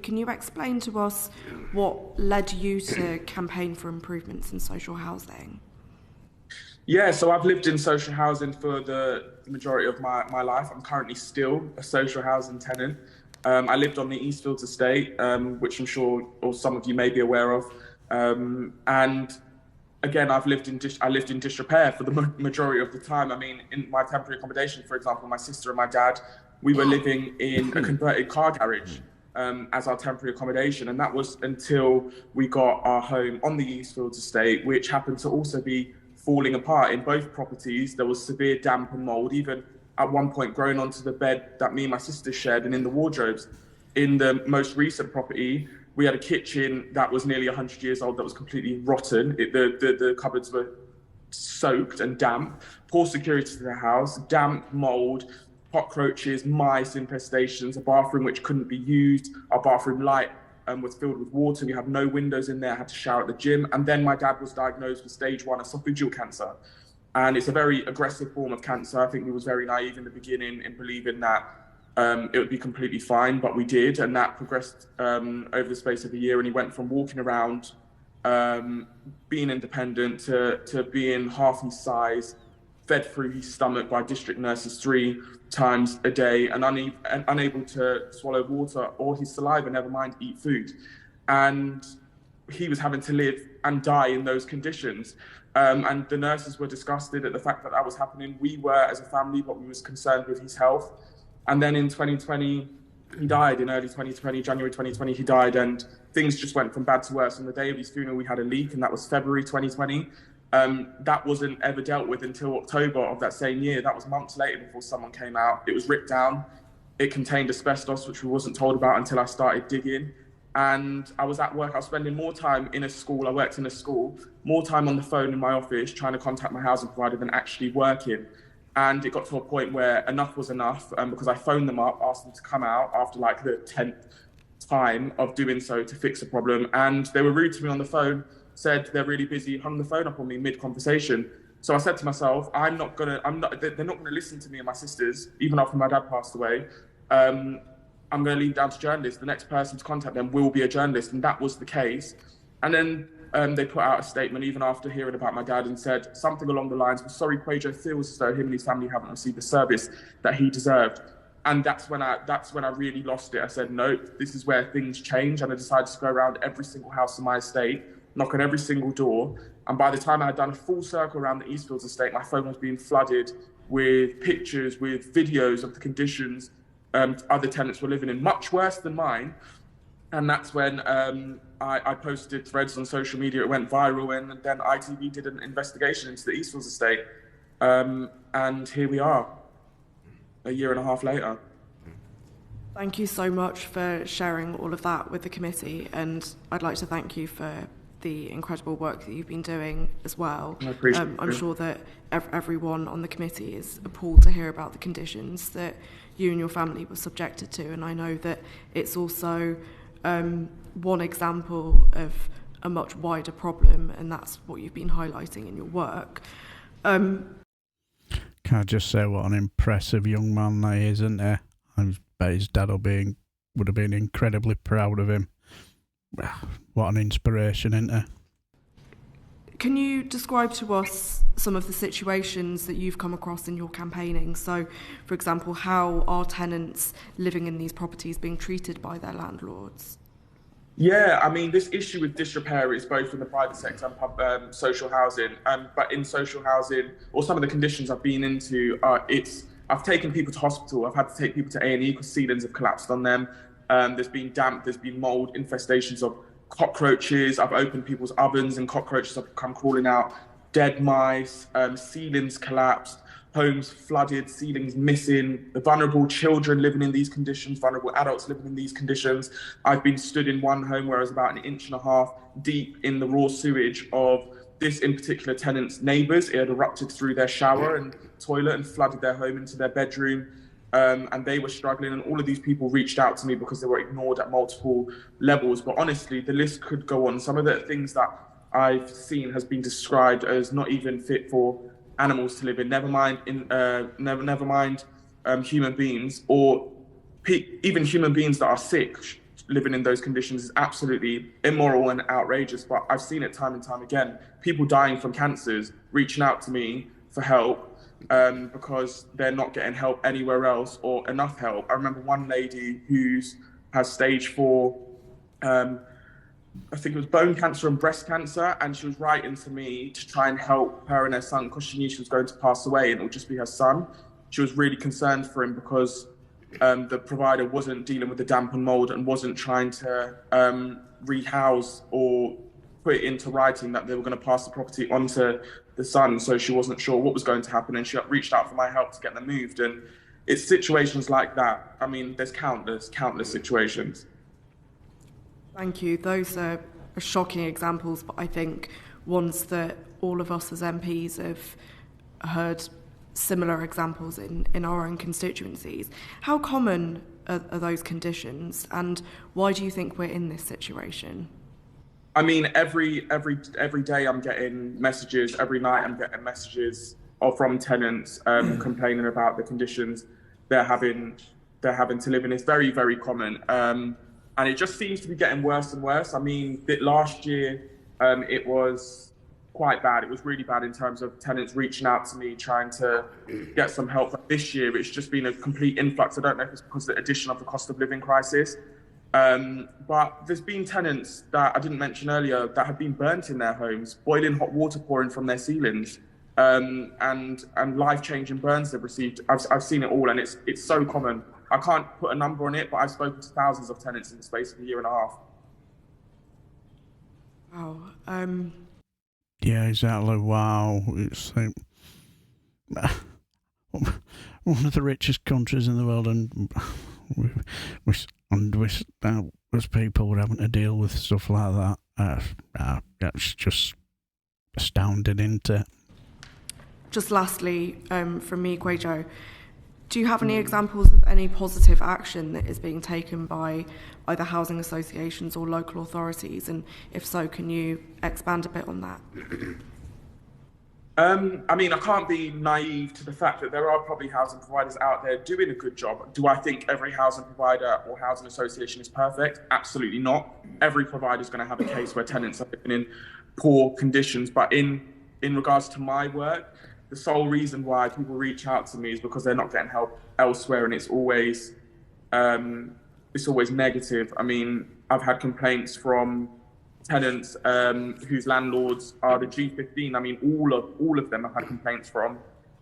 Can you explain to us what led you to campaign for improvements in social housing? Yeah, so I've lived in social housing for the majority of my life. I'm currently still a social housing tenant. I lived on the Eastfields estate, which I'm sure or some of you may be aware of. And again, I lived in disrepair for the majority of the time. I mean, in my temporary accommodation, for example, my sister and my dad, we were living in a converted car garage as our temporary accommodation, and that was until we got our home on the Eastfields estate, which happened to also be falling apart. In both properties, there was severe damp and mold, even at one point growing onto the bed that me and my sister shared and in the wardrobes. In the most recent property, we had a kitchen that was nearly 100 years old that was completely rotten. The cupboards were soaked and damp, poor security to the house, damp, mold, cockroaches, mice infestations, a bathroom which couldn't be used, our bathroom light was filled with water. We had no windows in there. I had to shower at the gym. And then my dad was diagnosed with stage 1 esophageal cancer. And it's a very aggressive form of cancer. I think we was very naive in the beginning in believing that it would be completely fine, but we did. And that progressed over the space of a year. And he went from walking around, being independent to being half his size, fed through his stomach by district nurses 3 times a day, and unable to swallow water or his saliva, never mind eat food. And he was having to live and die in those conditions. And the nurses were disgusted at the fact that that was happening. We were as a family, but we was concerned with his health. And then in 2020, he died. In early 2020, January 2020, he died, and things just went from bad to worse. On the day of his funeral, we had a leak, and that was February 2020. That wasn't ever dealt with until October of that same year. That was months later before someone came out. It was ripped down. It contained asbestos, which we wasn't told about until I started digging. And I was at work. I was spending more time in a school. I worked in a school, more time on the phone in my office trying to contact my housing provider than actually working. And it got to a point where enough was enough, because I phoned them up, asked them to come out after like the 10th time of doing so to fix a problem. And they were rude to me on the phone, said they're really busy, hung the phone up on me mid-conversation. So I said to myself, they're not gonna listen to me and my sisters, even after my dad passed away. I'm gonna leave down to journalists. The next person to contact them will be a journalist, and that was the case. And then they put out a statement, even after hearing about my dad, and said something along the lines, "Well, sorry, Kwajo feels as though him and his family haven't received the service that he deserved." And that's when I really lost it. I said, no, this is where things change. And I decided to go around every single house in my estate, knock on every single door. And by the time I had done a full circle around the Eastfields estate, my phone was being flooded with pictures, with videos of the conditions other tenants were living in, much worse than mine. And that's when I posted threads on social media. It went viral, and then ITV did an investigation into the Eastfields estate. And here we are, a year and a half later. Thank you so much for sharing all of that with the committee, and I'd like to thank you for the incredible work that you've been doing as well. I appreciate I'm sure that everyone on the committee is appalled to hear about the conditions that you and your family were subjected to, and I know that it's also one example of a much wider problem, and that's what you've been highlighting in your work. Can I just say what an impressive young man that is, isn't he? I bet his dad would have been incredibly proud of him. What an inspiration, isn't he? Can you describe to us some of the situations that you've come across in your campaigning? So, for example, how are tenants living in these properties being treated by their landlords? Yeah, I mean, this issue with disrepair is both in the private sector and social housing. But in social housing, or some of the conditions I've been into, I've taken people to hospital. I've had to take people to A&E because ceilings have collapsed on them. There's been damp, there's been mold, infestations of cockroaches. I've opened people's ovens and cockroaches have come crawling out. Dead mice, ceilings collapsed, homes flooded, ceilings missing, the vulnerable children living in these conditions, vulnerable adults living in these conditions. I've been stood in one home where I was about 1.5 inches deep in the raw sewage of this in particular tenant's neighbours. It had erupted through their shower and toilet and flooded their home into their bedroom. And they were struggling, and all of these people reached out to me because they were ignored at multiple levels. But honestly, the list could go on. Some of the things that I've seen has been described as not even fit for animals to live in. Never mind human beings, or even human beings that are sick, living in those conditions is absolutely immoral and outrageous. But I've seen it time and time again. People dying from cancers, reaching out to me for help because they're not getting help anywhere else or enough help. I remember one lady has stage 4, I think it was bone cancer and breast cancer, and she was writing to me to try and help her and her son because she knew she was going to pass away and it would just be her son. She was really concerned for him because the provider wasn't dealing with the damp and mold and wasn't trying to rehouse or put it into writing that they were going to pass the property onto the son. So she wasn't sure what was going to happen, and she reached out for my help to get them moved. And it's situations like that. I mean, there's countless situations. Thank you. Those are shocking examples, but I think ones that all of us as MPs have heard similar examples in our own constituencies. How common are those conditions, and why do you think we're in this situation? I mean, every day I'm getting messages. Every night I'm getting messages from tenants complaining about the conditions they're having to live in. It's very, very common. And it just seems to be getting worse and worse. I mean, last year, it was quite bad. It was really bad in terms of tenants reaching out to me, trying to get some help. But this year, it's just been a complete influx. I don't know if it's because of the addition of the cost of living crisis. But there's been tenants that I didn't mention earlier that have been burnt in their homes, boiling hot water pouring from their ceilings, and life-changing burns they've received. I've seen it all, and it's so common. I can't put a number on it, but I've spoken to thousands of tenants in the space of a year and a half. Wow. Yeah, exactly. Wow. It's like one of the richest countries in the world, and as people were having to deal with stuff like that. That's just astounding, isn't it? Just lastly, from me, Kwajo, do you have any examples of any positive action that is being taken by either housing associations or local authorities? And if so, can you expand a bit on that? I mean, I can't be naive to the fact that there are probably housing providers out there doing a good job. Do I think every housing provider or housing association is perfect? Absolutely not. Every provider is going to have a case where tenants are living in poor conditions. But in regards to my work, the sole reason why people reach out to me is because they're not getting help elsewhere, and it's always negative. I mean, I've had complaints from tenants whose landlords are the G15. I mean, all of them have had complaints from,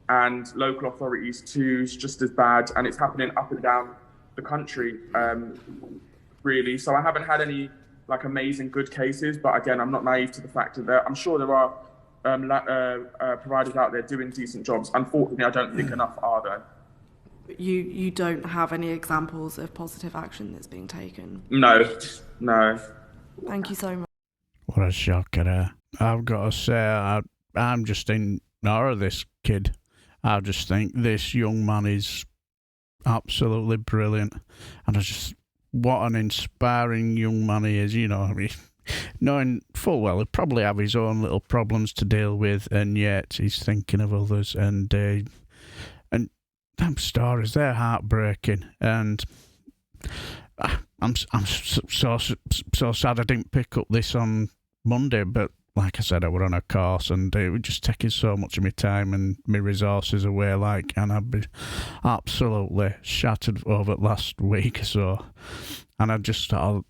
and local authorities too is just as bad, and it's happening up and down the country, really. So I haven't had any amazing good cases, but again, I'm not naive to the fact that I'm sure there are providers out there doing decent jobs. Unfortunately, I don't think enough are though. You don't have any examples of positive action that's being taken? No. Thank you so much. What a shocker. I've got to say, I'm just in awe of this kid. I just think this young man is absolutely brilliant. And what an inspiring young man he is, knowing full well he'll probably have his own little problems to deal with, and yet he's thinking of others. And them stories, they're heartbreaking. And I'm so sad I didn't pick up this on Monday, but like I said, I were on a course and it was just taking so much of my time and my resources away, and I'd be absolutely shattered over the last week or so. And I just got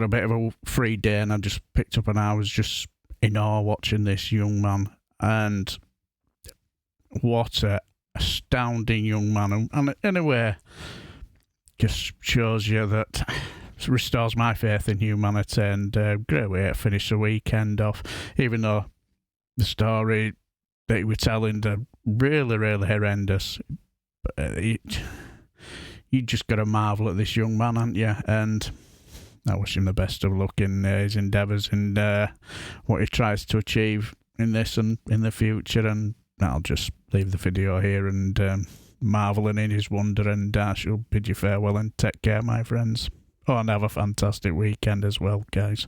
a bit of a free day, and I just picked up, and I was just in awe watching this young man. And what a astounding young man. And in a way, just shows you that, restores my faith in humanity, and a great way to finish the weekend off, even though the story that you were telling are really, really horrendous. But you just got to marvel at this young man, haven't you? And I wish him the best of luck in his endeavours and what he tries to achieve in this and in the future. And I'll just leave the video here and marvelling in his wonder, and I shall bid you farewell and take care, my friends. Oh, and have a fantastic weekend as well, guys.